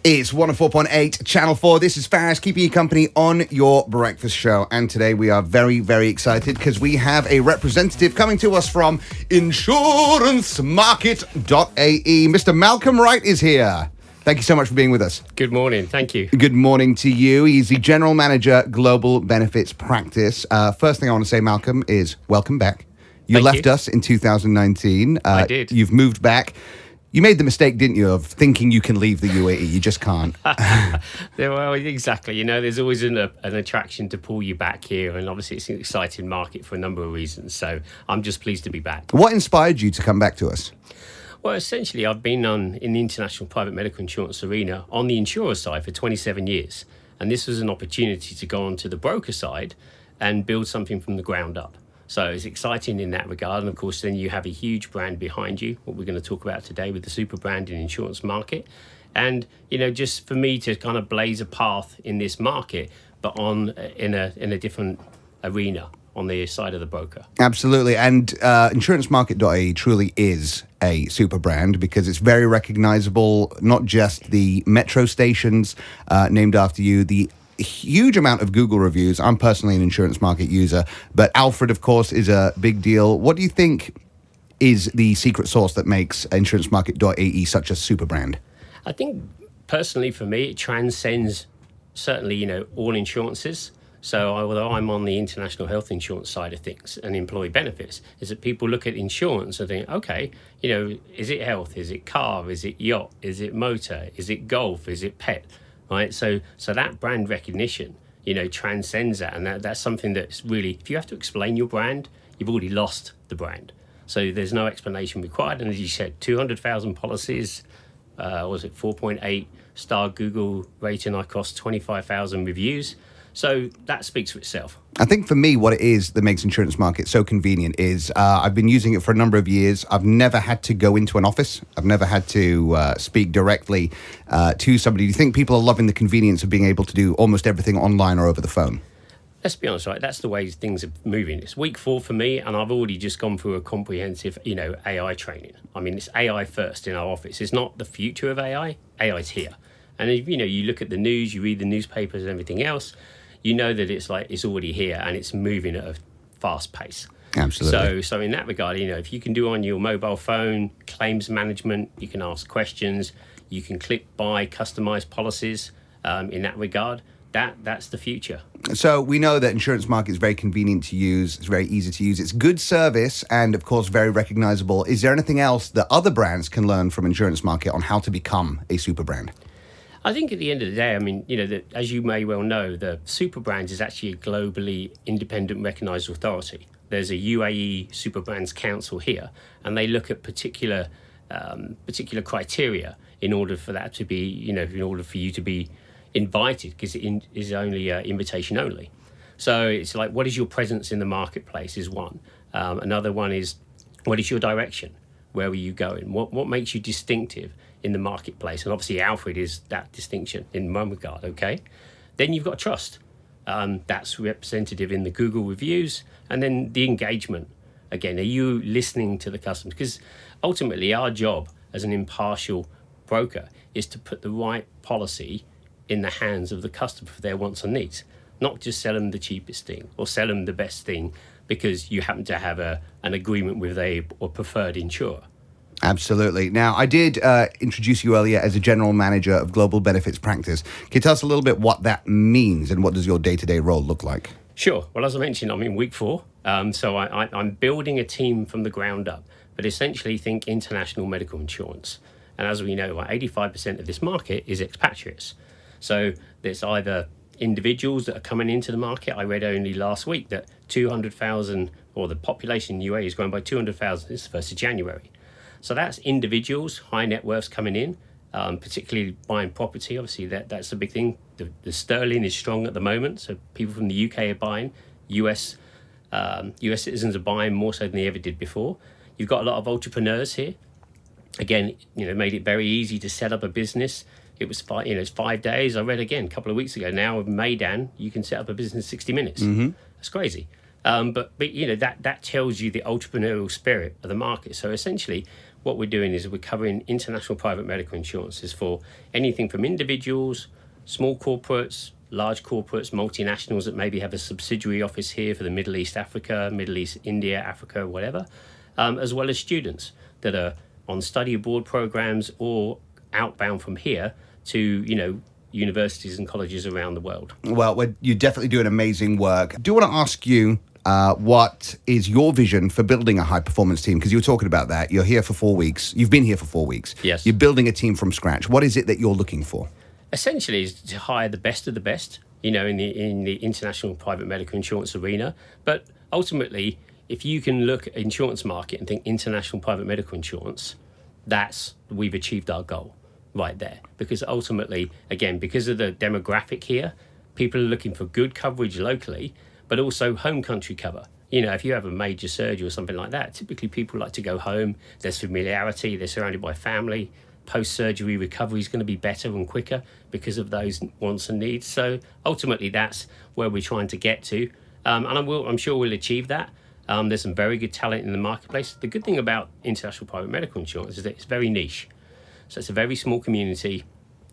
It's 104.8 Channel 4. This is Faris, keeping you company on your breakfast show. And today we are very, very excited because we have a representative coming to us from InsuranceMarket.ae. Mr. Malcolm Wright is here. Thank you so much for being with us. Good morning. Thank you. Good morning to you. He's the General Manager, Global Benefits Practice. First thing I want to say, Malcolm, is welcome back. You left us in 2019. I did. You've moved back. You made the mistake, didn't you, of thinking you can leave the UAE. You just can't. Well, exactly. You know, there's always an attraction to pull you back here. And obviously, it's an exciting market for a number of reasons. So I'm just pleased to be back. What inspired you to come back to us? Well, essentially, I've been in the international private medical insurance arena on the insurer side for 27 years. And this was an opportunity to go onto the broker side and build something from the ground up. So it's exciting in that regard. And of course, then you have a huge brand behind you, what we're going to talk about today with the Superbrand in insurance market. And, you know, just for me to kind of blaze a path in this market, but in a different arena on the side of the broker. Absolutely. And InsuranceMarket.ae truly is a super brand because it's very recognizable, not just the metro stations named after you, the huge amount of Google reviews. I'm personally an Insurance Market user, but Alfred, of course, is a big deal. What do you think is the secret sauce that makes InsuranceMarket.ae such a super brand? I think personally for me, it transcends certainly, you know, all insurances. So although I'm on the international health insurance side of things and employee benefits, is that people look at insurance and think, okay, you know, is it health? Is it car? Is it yacht? Is it motor? Is it golf? Is it pet? Right, so that brand recognition, you know, transcends that, and that's something that's really, if you have to explain your brand, you've already lost the brand. So there's no explanation required, and as you said, 200,000 policies, was it 4.8 star Google rating? I cost 25,000 reviews. So that speaks for itself. I think for me, what it is that makes Insurance Market so convenient is I've been using it for a number of years. I've never had to go into an office. I've never had to speak directly to somebody. Do you think people are loving the convenience of being able to do almost everything online or over the phone? Let's be honest, right? That's the way things are moving. It's week 4 for me, and I've already just gone through a comprehensive, you know, AI training. I mean, it's AI first in our office. It's not the future of AI. AI is here. And if, you know, you look at the news, you read the newspapers and everything else, you know that it's already here and it's moving at a fast pace. Absolutely. So in that regard, you know, if you can do on your mobile phone claims management, you can ask questions, you can click buy customized policies. In that regard, that's the future. So we know that Insurance Market is very convenient to use. It's very easy to use. It's good service and, of course, very recognizable. Is there anything else that other brands can learn from Insurance Market on how to become a super brand? I think at the end of the day, I mean, you know, as you may well know, the Superbrand is actually a globally independent recognised authority. There's a UAE Superbrands Council here, and they look at particular criteria in order for that to be, you know, in order for you to be invited, because it is only invitation only. So it's like, what is your presence in the marketplace is one. Another one is, what is your direction? Where are you going? What makes you distinctive in the marketplace? And obviously Alfred is that distinction in one regard, okay? Then you've got trust. That's representative in the Google reviews. And then the engagement. Again, are you listening to the customers? Because ultimately our job as an impartial broker is to put the right policy in the hands of the customer for their wants and needs. Not just sell them the cheapest thing or sell them the best thing because you happen to have an agreement with a preferred insurer. Absolutely. Now, I did introduce you earlier as a general manager of Global Benefits Practice. Can you tell us a little bit what that means and what does your day-to-day role look like? Sure. Well, as I mentioned, I'm in week 4. So I'm building a team from the ground up, but essentially think international medical insurance. And as we know, 85% of this market is expatriates. So there's either individuals that are coming into the market. I read only last week that 200,000, or the population in UAE has grown by 200,000 since the 1st of January. So that's individuals, high net worths coming in, particularly buying property. Obviously, that's a big thing. The sterling is strong at the moment, so people from the UK are buying. US citizens are buying more so than they ever did before. You've got a lot of entrepreneurs here. Again, you know, made it very easy to set up a business. It was it's 5 days. I read again a couple of weeks ago. Now with Maidan, you can set up a business in 60 minutes. Mm-hmm. That's crazy. But you know that tells you the entrepreneurial spirit of the market. So essentially, what we're doing is we're covering international private medical insurances for anything from individuals, small corporates, large corporates, multinationals that maybe have a subsidiary office here for the Middle East, Africa, Middle East, India, Africa, whatever, as well as students that are on study abroad programs or outbound from here to, universities and colleges around the world. Well, you definitely doing amazing work. I do want to ask you, what is your vision for building a high-performance team? Because you were talking about that. You're here for 4 weeks. You've been here for 4 weeks. Yes. You're building a team from scratch. What is it that you're looking for? Essentially is to hire the best of the best, in the international private medical insurance arena. But ultimately, if you can look at insurance market and think international private medical insurance, we've achieved our goal right there. Because ultimately, again, because of the demographic here, people are looking for good coverage locally, but also home country cover. If you have a major surgery or something like that, typically people like to go home. There's familiarity, they're surrounded by family. Post-surgery recovery is going to be better and quicker because of those wants and needs. So ultimately, that's where we're trying to get to. And I'm sure we'll achieve that. There's some very good talent in the marketplace. The good thing about international private medical insurance is that it's very niche. So it's a very small community.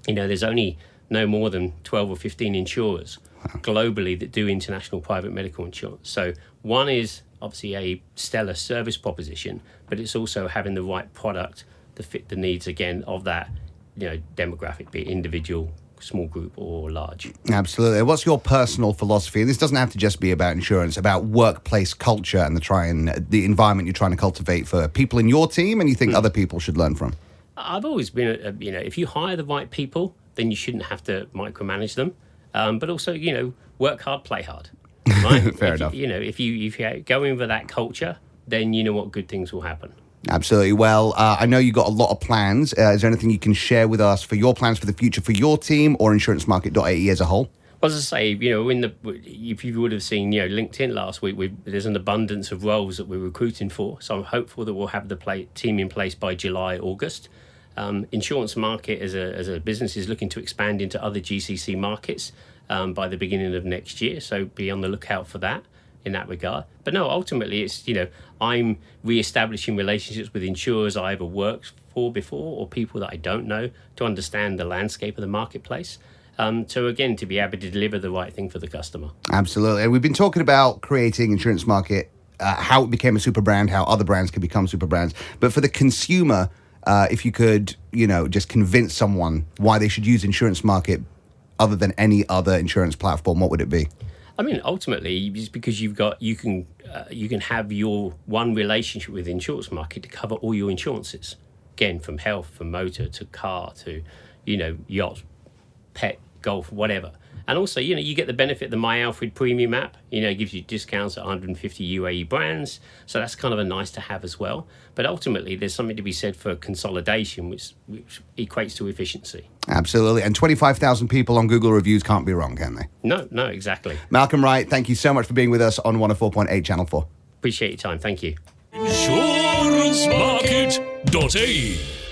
There's only no more than 12 or 15 insurers globally that do international private medical insurance. So one is obviously a stellar service proposition, but it's also having the right product to fit the needs, again, of that demographic, be it individual, small group or large. Absolutely. What's your personal philosophy? And this doesn't have to just be about insurance, about workplace culture and the environment you're trying to cultivate for people in your team and you think other people should learn from. I've always been, if you hire the right people, then you shouldn't have to micromanage them. But also, work hard, play hard. Right? Fair enough. If you go in with that culture, then you know what good things will happen. Absolutely. Well, I know you got a lot of plans. Is there anything you can share with us for your plans for the future for your team or InsuranceMarket.ae as a whole? Well, as I say, if you would have seen, LinkedIn last week, there's an abundance of roles that we're recruiting for. So I'm hopeful that we'll have the team in place by July, August. Insurance Market as a business is looking to expand into other GCC markets by the beginning of next year. So be on the lookout for that in that regard. But no, ultimately it's, I'm re-establishing relationships with insurers I either worked for before or people that I don't know to understand the landscape of the marketplace. To be able to deliver the right thing for the customer. Absolutely. And we've been talking about creating Insurance Market, how it became a super brand, how other brands can become super brands. But for the consumer, if you could, just convince someone why they should use Insurance Market other than any other insurance platform, what would it be? I mean, ultimately, it's because you can have your one relationship with Insurance Market to cover all your insurances. Again, from health, from motor to car to, yacht, pet, golf, whatever. And also, you get the benefit of the My Alfred Premium app. It gives you discounts at 150 UAE brands. So that's kind of a nice to have as well. But ultimately, there's something to be said for consolidation, which equates to efficiency. Absolutely. And 25,000 people on Google reviews can't be wrong, can they? No, exactly. Malcolm Wright, thank you so much for being with us on 104.8 Channel 4. Appreciate your time. Thank you. InsuranceMarket.ae